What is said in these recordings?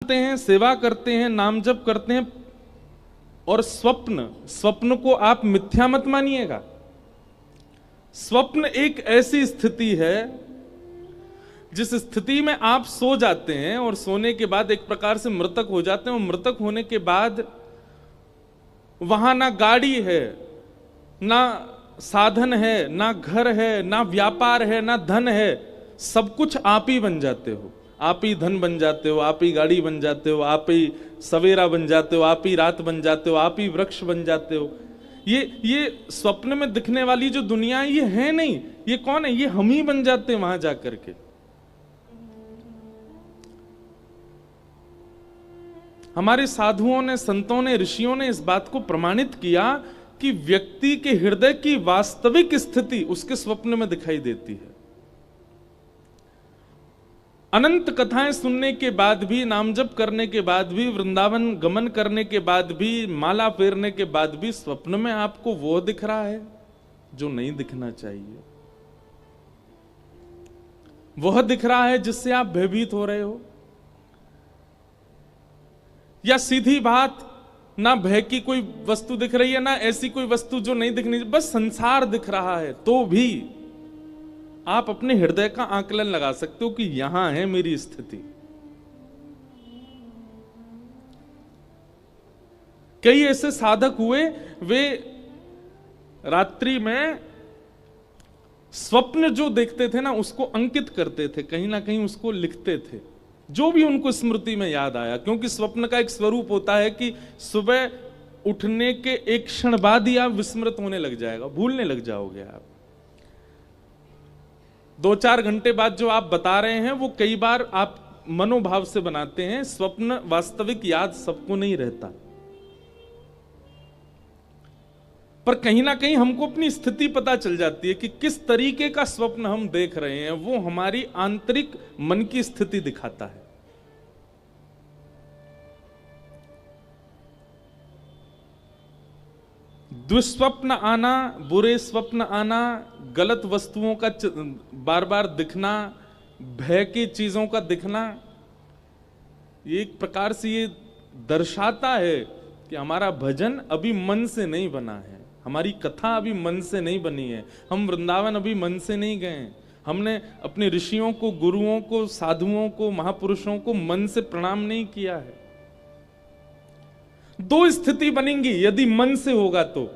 सुनते हैं, सेवा करते हैं, नाम जप करते हैं, और स्वप्न को आप मिथ्या मत मानिएगा। स्वप्न एक ऐसी स्थिति है जिस स्थिति में आप सो जाते हैं और सोने के बाद एक प्रकार से मृतक हो जाते हैं, और मृतक होने के बाद वहां ना गाड़ी है, ना साधन है, ना घर है, ना व्यापार है, ना धन है, सब कुछ आप ही बन जाते हो। आप ही धन बन जाते हो, आप ही गाड़ी बन जाते हो, आप ही सवेरा बन जाते हो, आप ही रात बन जाते हो, आप ही वृक्ष बन जाते हो। ये स्वप्न में दिखने वाली जो दुनिया है, ये है नहीं, ये कौन है? ये हम ही बन जाते हैं वहां जाकर के। हमारे साधुओं ने, संतों ने, ऋषियों ने इस बात को प्रमाणित किया कि व्यक्ति के हृदय की वास्तविक स्थिति उसके स्वप्न में दिखाई देती है। अनंत कथाएं सुनने के बाद भी, नाम जप करने के बाद भी, वृंदावन गमन करने के बाद भी, माला फेरने के बाद भी स्वप्न में आपको वो दिख रहा है जो नहीं दिखना चाहिए। वह दिख रहा है जिससे आप भयभीत हो रहे हो। या सीधी बात, ना भय की कोई वस्तु दिख रही है, ना ऐसी कोई वस्तु जो नहीं दिखनी, बस संसार दिख रहा है, तो भी आप अपने हृदय का आकलन लगा सकते हो कि यहां है मेरी स्थिति। कई ऐसे साधक हुए, वे रात्रि में स्वप्न जो देखते थे ना, उसको अंकित करते थे, कहीं ना कहीं उसको लिखते थे, जो भी उनको स्मृति में याद आया। क्योंकि स्वप्न का एक स्वरूप होता है कि सुबह उठने के एक क्षण बाद ही आप विस्मृत होने लग जाएगा, भूलने लग जाओगे आप। 2-4 घंटे बाद जो आप बता रहे हैं वो कई बार आप मनोभाव से बनाते हैं। स्वप्न वास्तविक याद सबको नहीं रहता, पर कहीं ना कहीं हमको अपनी स्थिति पता चल जाती है कि किस तरीके का स्वप्न हम देख रहे हैं। वो हमारी आंतरिक मन की स्थिति दिखाता है। दुष्स्वप्न आना, बुरे स्वप्न आना, गलत वस्तुओं का बार बार दिखना, भय की चीजों का दिखना, ये एक प्रकार से ये दर्शाता है कि हमारा भजन अभी मन से नहीं बना है, हमारी कथा अभी मन से नहीं बनी है, हम वृंदावन अभी मन से नहीं गए। हमने अपने ऋषियों को, गुरुओं को, साधुओं को, महापुरुषों को मन से प्रणाम नहीं किया है। 2 स्थिति बनेंगी यदि मन से होगा तो,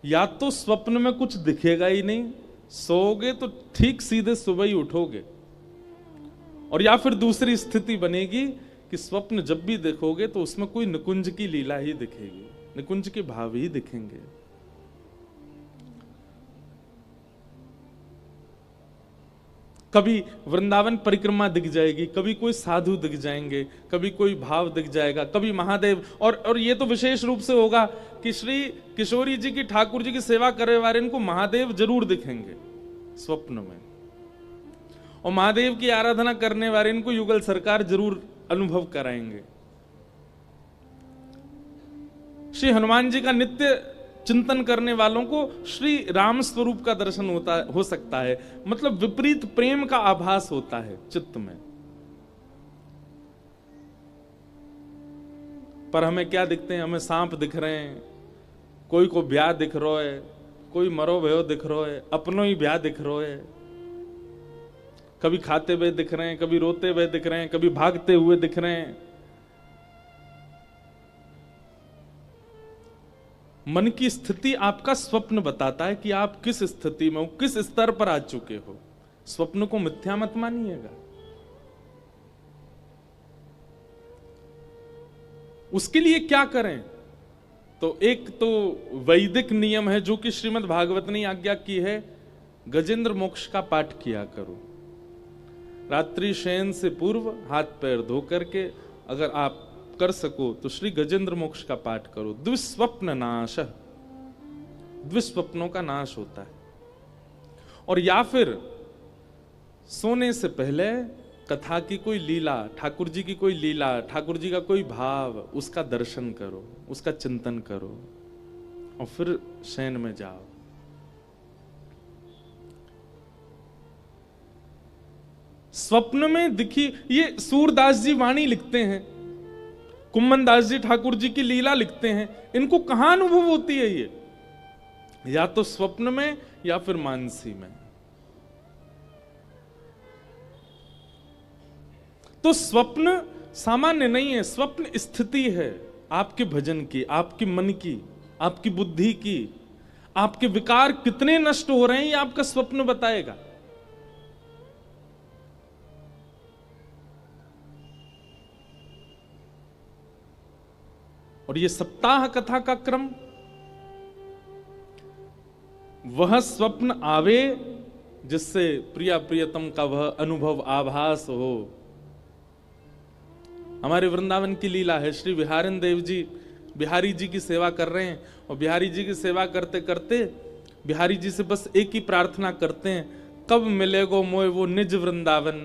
या तो स्वप्न में कुछ दिखेगा ही नहीं, सोओगे तो ठीक सीधे सुबह ही उठोगे, और या फिर दूसरी स्थिति बनेगी कि स्वप्न जब भी देखोगे तो उसमें कोई निकुंज की लीला ही दिखेगी, निकुंज के भाव ही दिखेंगे। कभी वृंदावन परिक्रमा दिख जाएगी, कभी कोई साधु दिख जाएंगे, कभी कोई भाव दिख जाएगा, कभी महादेव, और ये तो विशेष रूप से होगा कि श्री किशोरी जी की, ठाकुर जी की सेवा करने वाले इनको महादेव जरूर दिखेंगे स्वप्न में, और महादेव की आराधना करने वाले इनको युगल सरकार जरूर अनुभव कराएंगे। श्री हनुमान जी का नित्य चिंतन करने वालों को श्री राम स्वरूप का दर्शन हो सकता है, मतलब विपरीत प्रेम का आभास होता है चित्त में। पर हमें क्या दिखते हैं? हमें सांप दिख रहे हैं, कोई को ब्याह दिख रहा है, कोई मरो भयो दिख रहा है, अपनों ही ब्याह दिख रहा है, कभी खाते हुए दिख रहे हैं, कभी रोते हुए दिख रहे हैं, कभी भागते हुए दिख रहे हैं। मन की स्थिति आपका स्वप्न बताता है कि आप किस स्थिति में हो, किस स्तर पर आ चुके हो। स्वप्न को मिथ्या मत मानिएगा। उसके लिए क्या करें? तो एक तो वैदिक नियम है जो कि श्रीमद् भागवत ने आज्ञा की है, गजेंद्र मोक्ष का पाठ किया करो। रात्रि शयन से पूर्व हाथ पैर धो करके अगर आप कर सको तो श्री गजेंद्र मोक्ष का पाठ करो। दुष्स्वप्न नाश, दुष्स्वप्नों का नाश होता है। और या फिर सोने से पहले कथा की कोई लीला, ठाकुर जी की कोई लीला, ठाकुर जी का कोई भाव, उसका दर्शन करो, उसका चिंतन करो और फिर शयन में जाओ। स्वप्न में दिखी, ये सूरदास जी वाणी लिखते हैं कुम्मन दास जी ठाकुर जी की लीला लिखते हैं, इनको कहां अनुभव होती है ये? या तो स्वप्न में या फिर मानसी में। तो स्वप्न सामान्य नहीं है, स्वप्न स्थिति है आपके भजन की, आपकी मन की, आपकी बुद्धि की। आपके विकार कितने नष्ट हो रहे हैं ये आपका स्वप्न बताएगा। और ये सप्ताह कथा का क्रम, वह स्वप्न आवे जिससे प्रिया प्रियतम का वह अनुभव आभास हो। हमारे वृंदावन की लीला है, श्री बिहारिन देव जी बिहारी जी की सेवा कर रहे हैं, और बिहारी जी की सेवा करते करते बिहारी जी से बस एक ही प्रार्थना करते हैं, कब मिलेगो मोए वो निज वृंदावन।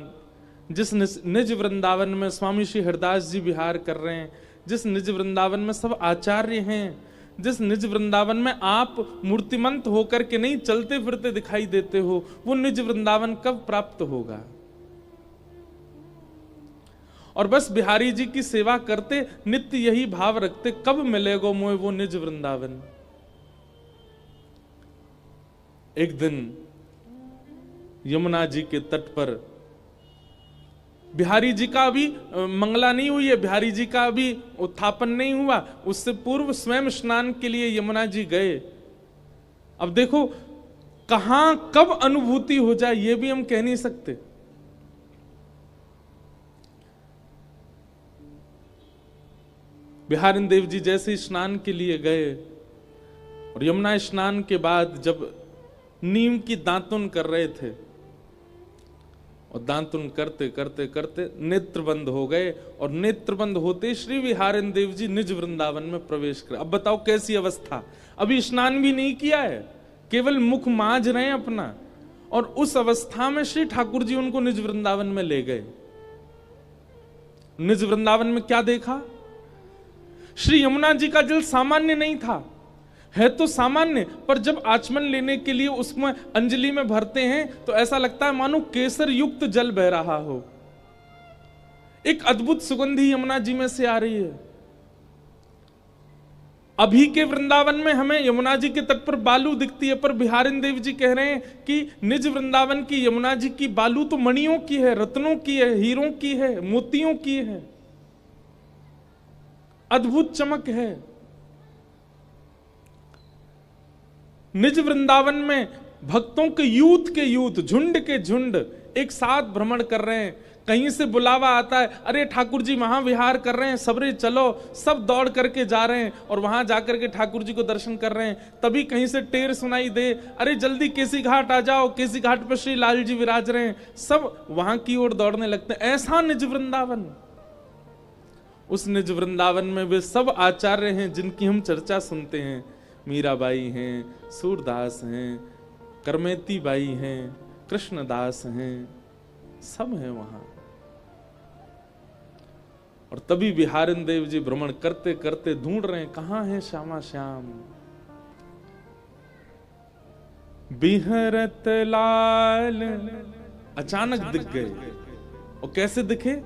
जिस निज वृंदावन में स्वामी श्री हरदास जी विहार कर रहे हैं, जिस निज वृंदावन में सब आचार्य हैं, जिस निज वृंदावन में आप मूर्तिमंत होकर के नहीं चलते फिरते दिखाई देते हो, वो निज वृंदावन कब प्राप्त होगा। और बस बिहारी जी की सेवा करते नित्य यही भाव रखते, कब मिलेगो मोए वो निज वृंदावन। एक दिन यमुना जी के तट पर बिहारी जी का अभी मंगला नहीं हुई है, बिहारी जी का अभी उत्थापन नहीं हुआ, उससे पूर्व स्वयं स्नान के लिए यमुना जी गए। अब देखो कहां कब अनुभूति हो जाए ये भी हम कह नहीं सकते। बिहारिन देव जी जैसे स्नान के लिए गए, और यमुना स्नान के बाद जब नीम की दातुन कर रहे थे, और दातुन करते करते करते नेत्र बंद हो गए, और नेत्र बंद होते श्री बिहारिन देव जी निज वृंदावन में प्रवेश कर। अब बताओ कैसी अवस्था, अभी स्नान भी नहीं किया है, केवल मुख मांझ रहे हैं अपना, और उस अवस्था में श्री ठाकुर जी उनको निज वृंदावन में ले गए। निज वृंदावन में क्या देखा? श्री यमुना जी का जल सामान्य नहीं था, है तो सामान्य, पर जब आचमन लेने के लिए उसमें अंजलि में भरते हैं तो ऐसा लगता है मानो केसर युक्त जल बह रहा हो। एक अद्भुत सुगंधी यमुना जी में से आ रही है। अभी के वृंदावन में हमें यमुना जी के तट पर बालू दिखती है, पर बिहारिन देव जी कह रहे हैं कि निज वृंदावन की यमुना जी की बालू तो मणियों की है, रत्नों की है, हीरों की है, मोतियों की है, अद्भुत चमक है। निज वृंदावन में भक्तों के यूथ झुंड के झुंड एक साथ भ्रमण कर रहे हैं। कहीं से बुलावा आता है, अरे ठाकुर जी वहां विहार कर रहे हैं, सबरे चलो, सब दौड़ करके जा रहे हैं और वहां जाकर के ठाकुर जी को दर्शन कर रहे हैं। तभी कहीं से टेर सुनाई दे, अरे जल्दी केसी घाट आ जाओ, केसी घाट पर श्री लाल जी विराज रहे हैं, सब वहां की ओर दौड़ने लगते हैं। ऐसा निज वृंदावन, उस निज वृंदावन में वे सब आचार्य हैं जिनकी हम चर्चा सुनते हैं। मीराबाई हैं, सूरदास हैं, करमेती बाई हैं, कृष्णदास हैं, सब हैं वहां। और तभी बिहारिन देव जी भ्रमण करते करते ढूंढ रहे हैं कहां है श्यामा श्याम। बिहरत लाल अचानक दिख गए। और कैसे दिखे?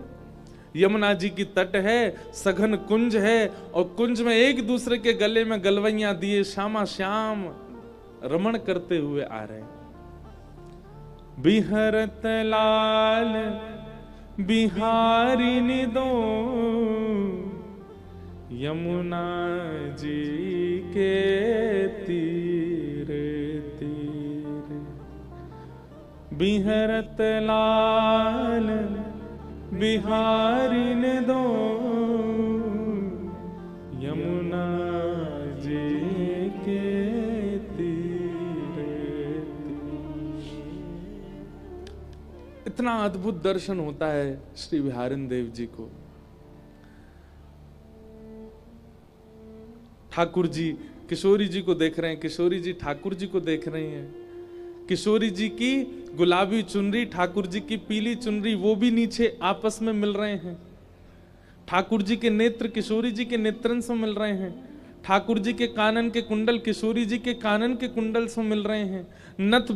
यमुना जी की तट है, सघन कुंज है, और कुंज में एक दूसरे के गले में गलवैया दिए श्यामा श्याम रमण करते हुए आ रहे हैं। बिहरत लाल बिहारी निदो यमुना जी के तीरे तीरे। बिहरत लाल बिहारी ने दो यमुना जी के तीरे। इतना अद्भुत दर्शन होता है श्री बिहारिन देव जी को। ठाकुर जी किशोरी जी को देख रहे हैं, किशोरी जी ठाकुर जी को देख रही हैं। किशोरी जी की गुलाबी चुनरी, ठाकुर जी की पीली चुनरी, वो भी नीचे आपस में मिल रहे हैं। ठाकुर जी के नेत्र किशोरी जी के नेत्रन से मिल रहे हैं। ठाकुर जी के कानन के कुंडल किशोरी जी के कानन के कुंडल से मिल रहे हैं, नथ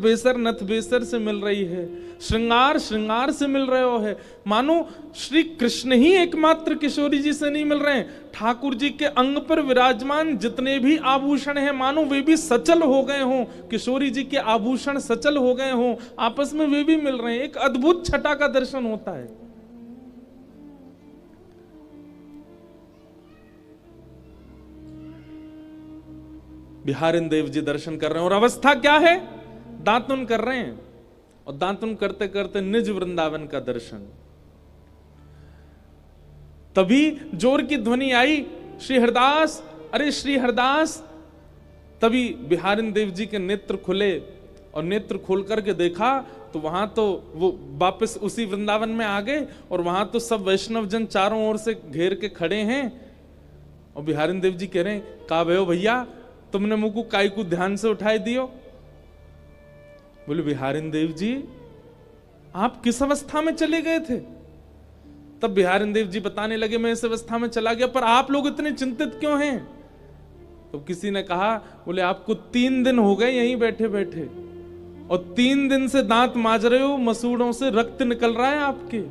बेसर से मिल रही है, श्रृंगार से मिल रहे हो है। मानो श्री कृष्ण ही एकमात्र किशोरी जी से नहीं मिल रहे हैं, ठाकुर जी के अंग पर विराजमान जितने भी आभूषण हैं मानो वे भी सचल हो गए हों, किशोरी जी के आभूषण सचल हो गए हों, आपस में वे भी मिल रहे हैं। एक अद्भुत छटा का दर्शन होता है। बिहारिन देव जी दर्शन कर रहे हैं और अवस्था क्या है, दातुन कर रहे हैं, और दातुन करते करते निज वृंदावन का दर्शन। तभी जोर की ध्वनि आई, श्री हरदास, अरे श्री हरदास। तभी बिहारिन देव जी के नेत्र खुले और नेत्र खोल करके देखा तो वहां तो वो वापस उसी वृंदावन में आ गए और वहां तो सब वैष्णव जन चारों ओर से घेर के खड़े हैं। और बिहारिन देव जी कह रहे हैं, का भयो भैया तुमने मुझको काय को ध्यान से उठाए दियो। बोले बिहारिन देव जी आप किस अवस्था में चले गए थे? तब बिहारिन देव जी बताने लगे, मैं इस अवस्था में चला गया, पर आप लोग इतने चिंतित क्यों हैं? तो किसी ने कहा, बोले आपको 3 दिन हो गए यहीं बैठे बैठे और 3 दिन से दांत माज रहे हो, मसूड़ों से रक्त निकल रहा है आपके,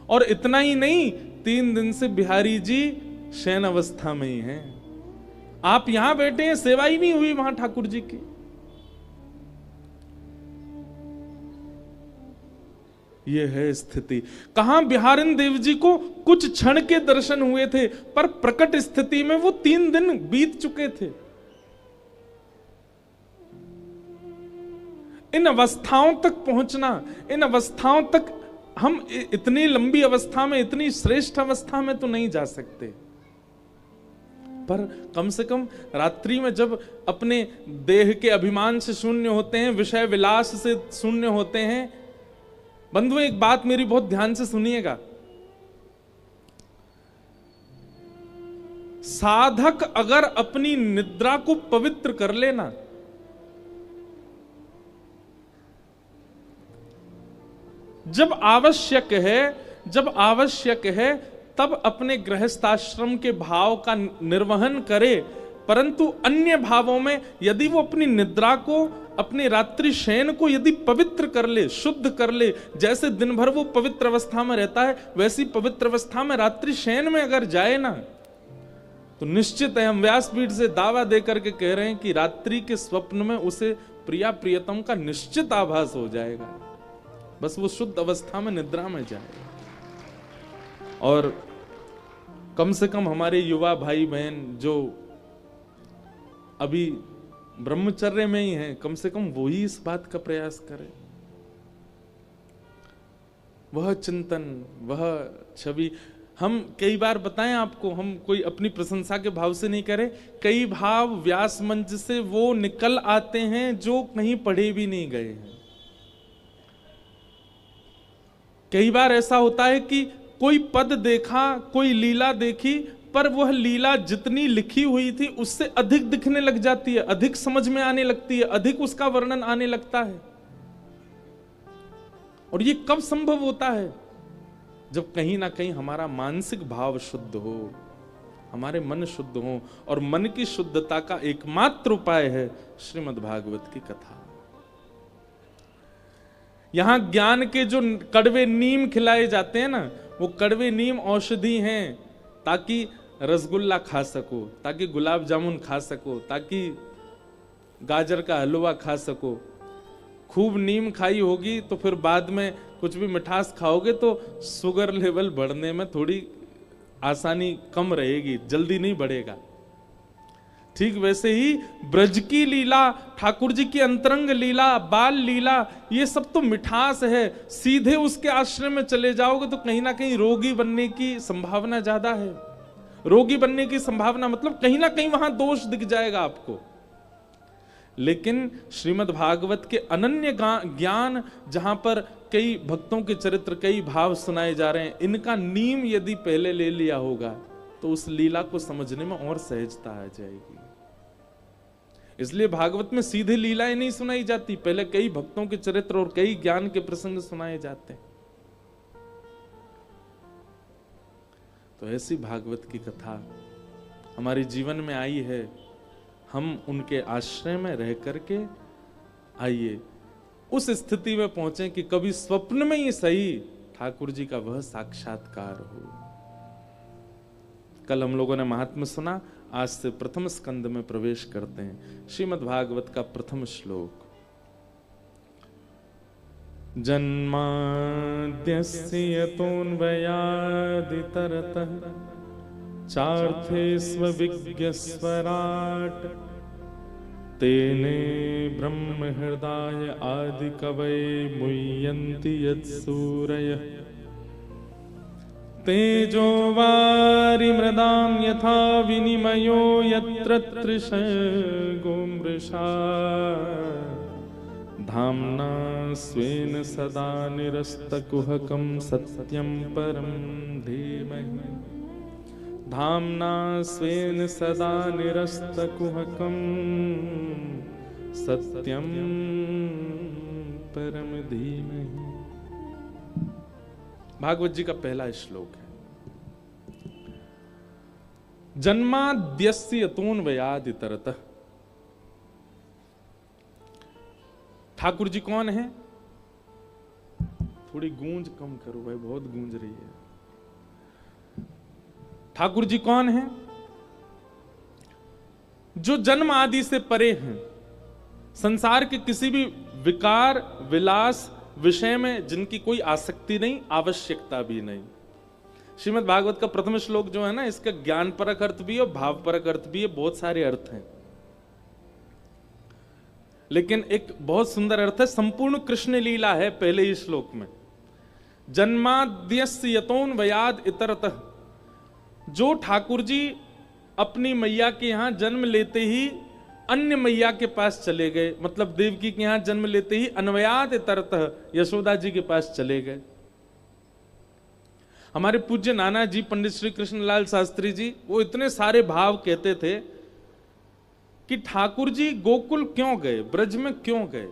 और इतना ही नहीं 3 दिन से बिहारी जी शयन अवस्था में ही हैं। आप यहां बैठे हैं, सेवा ही नहीं हुई वहां ठाकुर जी की। यह है स्थिति। कहां बिहारिन देव जी को कुछ क्षण के दर्शन हुए थे, पर प्रकट स्थिति में वो 3 दिन बीत चुके थे। इन अवस्थाओं तक पहुंचना, इन अवस्थाओं तक हम इतनी लंबी अवस्था में, इतनी श्रेष्ठ अवस्था में तो नहीं जा सकते, पर कम से कम रात्रि में जब अपने देह के अभिमान से शून्य होते हैं, विषय विलास से शून्य होते हैं। बंधुओं एक बात मेरी बहुत ध्यान से सुनिएगा, साधक अगर अपनी निद्रा को पवित्र कर लेना, जब आवश्यक है तब अपने गृहस्थाश्रम के भाव का निर्वहन करे, परंतु अन्य भावों में यदि वो अपनी निद्रा को, अपने रात्रि शयन को यदि पवित्र कर ले, शुद्ध कर ले, जैसे दिन भर वो पवित्र अवस्था में रहता है वैसी पवित्र अवस्था में रात्रि शयन में अगर जाए ना, तो निश्चित है, हम व्यासपीठ से दावा देकर के कह रहे हैं कि रात्रि के स्वप्न में उसे प्रिया प्रियतम का निश्चित आभास हो जाएगा, बस वो शुद्ध अवस्था में निद्रा में जाए। और कम से कम हमारे युवा भाई बहन जो अभी ब्रह्मचर्य में ही हैं, कम से कम वो ही इस बात का प्रयास करें। वह चिंतन, वह छवि, हम कई बार बताएं आपको, हम कोई अपनी प्रशंसा के भाव से नहीं करें, कई भाव व्यास मंच से वो निकल आते हैं जो कहीं पढ़े भी नहीं गए हैं। कई बार ऐसा होता है कि कोई पद देखा, कोई लीला देखी, पर वह लीला जितनी लिखी हुई थी उससे अधिक दिखने लग जाती है, अधिक समझ में आने लगती है, अधिक उसका वर्णन आने लगता है। और ये कब संभव होता है? जब कहीं ना कहीं हमारा मानसिक भाव शुद्ध हो, हमारे मन शुद्ध हो, और मन की शुद्धता का एकमात्र उपाय है श्रीमद् भागवत की कथा। यहां ज्ञान के जो कड़वे नीम खिलाए जाते हैं ना, वो कड़वे नीम औषधि हैं ताकि रसगुल्ला खा सको, ताकि गुलाब जामुन खा सको, ताकि गाजर का हलवा खा सको। खूब नीम खाई होगी तो फिर बाद में कुछ भी मिठास खाओगे तो शुगर लेवल बढ़ने में थोड़ी आसानी कम रहेगी, जल्दी नहीं बढ़ेगा। ठीक वैसे ही ब्रज की लीला, ठाकुर जी की अंतरंग लीला, बाल लीला, ये सब तो मिठास है। सीधे उसके आश्रम में चले जाओगे तो कहीं ना कहीं रोगी बनने की संभावना ज्यादा है। रोगी बनने की संभावना मतलब कहीं ना कहीं वहां दोष दिख जाएगा आपको। लेकिन श्रीमद् भागवत के अनन्य ज्ञान, जहां पर कई भक्तों के चरित्र, कई भाव सुनाए जा रहे हैं, इनका नीम यदि पहले ले लिया होगा तो उस लीला को समझने में और सहजता आ जाएगी। इसलिए भागवत में सीधे लीलाएं नहीं सुनाई जाती, पहले कई भक्तों के चरित्र और कई ज्ञान के प्रसंग सुनाए जाते हैं। तो ऐसी भागवत की कथा हमारे जीवन में आई है, हम उनके आश्रय में रह करके आइए उस स्थिति में पहुंचे कि कभी स्वप्न में ही सही ठाकुर जी का वह साक्षात्कार हो। कल हम लोगों ने महात्म्य सुना, आज से प्रथम स्कंद में प्रवेश करते हैं। श्रीमद् भागवत का प्रथम श्लोक। जन्माद्यस्य यतोऽन्वयादितरतः चार्थेष्वभिज्ञस्वराट् तेने ब्रह्महृदाय आदिकवये मुह्यन्ति यत्सूरयः तेजो वारिमृदां यथा विनिमयो यत्र तृषगो मृषा धाम्ना स्वेन सदा निरस्तकुहकं सत्यं परं धीमहि धाम्ना स्वेन सदा निरस्तकुहकं सत्यं परम धीमहि। भागवत जी का पहला श्लोक है। जन्माद्यस्य यतोऽन्वयादितरतः। ठाकुर जी कौन है? थोड़ी गूंज कम करो भाई, बहुत गूंज रही है। ठाकुर जी कौन है? जो जन्म आदि से परे हैं, संसार के किसी भी विकार विलास विषय में जिनकी कोई आसक्ति नहीं, आवश्यकता भी नहीं। श्रीमद् भागवत का प्रथम श्लोक जो है ना, इसका ज्ञान परक अर्थ भी है और भाव परक अर्थ भी है, बहुत सारे अर्थ हैं, लेकिन एक बहुत सुंदर अर्थ है, संपूर्ण कृष्ण लीला है पहले ही श्लोक में। जन्माद्यस्य यतोऽन्वयाद् इतरतः। जो ठाकुर जी अपनी मैया के यहां जन्म लेते ही अन्य मैया के पास चले गए, मतलब देवकी के यहां जन्म लेते ही अन्वयाद् इतरतः यशोदा जी के पास चले गए। हमारे पूज्य नाना जी पंडित श्री कृष्णलाल शास्त्री जी, वो इतने सारे भाव कहते थे कि ठाकुर जी गोकुल क्यों गए, ब्रज में क्यों गए,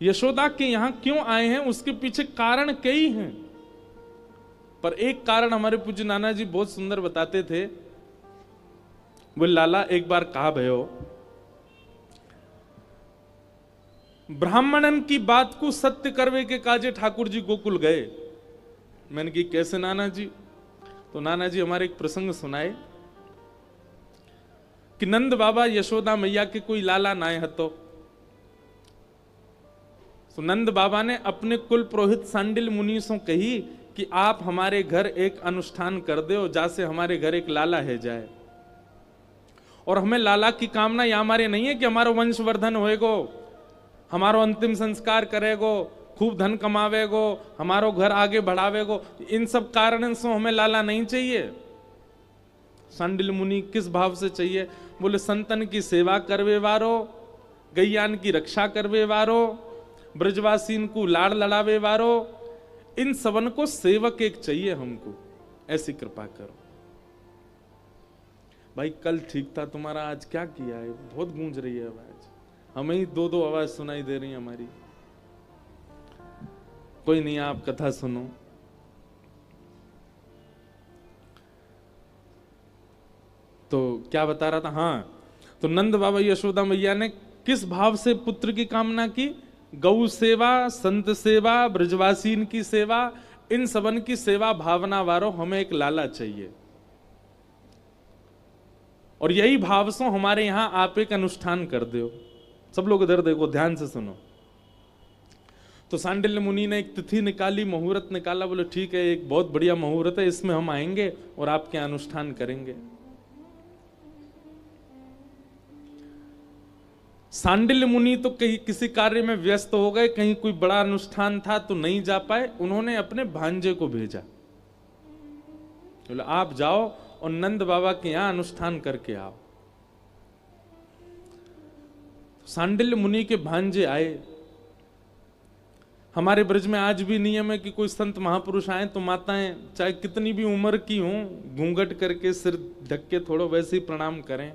यशोदा के यहां क्यों आए हैं, उसके पीछे कारण कई हैं। पर एक कारण हमारे पूज्य नाना जी बहुत सुंदर बताते थे। वो लाला एक बार कहा भयो, ब्राह्मणन की बात को सत्य करवे के काजे ठाकुर जी गोकुल गए। मैंने की कैसे नाना जी? तो नाना जी हमारे एक प्रसंग सुनाए कि नंद बाबा यशोदा मैया के कोई लाला नाय हतो। तो नंद बाबा ने अपने कुल पुरोहित सांडिल मुनि से कही कि आप हमारे घर एक अनुष्ठान कर दो, जैसे हमारे घर एक लाला है जाए। और हमें लाला की कामना या हमारे नहीं है कि हमारा वंशवर्धन होएगो, हमारो अंतिम संस्कार करेगो, खूब धन कमावेगो, हमारो घर आगे बढ़ावेगो। इन सब कारण से हमें लाला नहीं चाहिए। सांडिल मुनि किस भाव से चाहिए? बोले संतन की सेवा करवे वारो, गैयान की रक्षा करवे वारो, ब्रजवासीन को लाड़ लड़ावे वारो, इन सबन को सेवक एक चाहिए हमको, ऐसी कृपा करो। भाई कल ठीक था तुम्हारा, आज क्या किया है? बहुत गूंज रही है आवाज, हमें ही दो दो आवाज सुनाई दे रही है हमारी। कोई नहीं, आप कथा सुनो। तो क्या बता रहा था? हाँ, तो नंद बाबा यशोदा मैया ने किस भाव से पुत्र की कामना की? गौ सेवा, संत सेवा, ब्रजवासीन की सेवा, इन सबन की सेवा भावना वारो हमें एक लाला चाहिए। और यही भाव से हमारे यहां आप एक अनुष्ठान कर दो। सब लोग इधर देखो, ध्यान से सुनो। तो सांडिल्य मुनि ने एक तिथि निकाली, मुहूर्त निकाला। बोले ठीक है, एक बहुत बढ़िया मुहूर्त है, इसमें हम आएंगे और आपके अनुष्ठान करेंगे। सांडिल्य मुनि तो कहीं किसी कार्य में व्यस्त हो गए, कहीं कोई बड़ा अनुष्ठान था तो नहीं जा पाए। उन्होंने अपने भांजे को भेजा, बोले आप जाओ और नंद बाबा के यहां अनुष्ठान करके आओ। सांडिल्य मुनि के भांजे आए। हमारे ब्रज में आज भी नियम है कि कोई संत महापुरुष आए तो माताएं चाहे कितनी भी उम्र की हों, घूंघट करके सिर ढक के थोड़ा वैसे ही प्रणाम करें।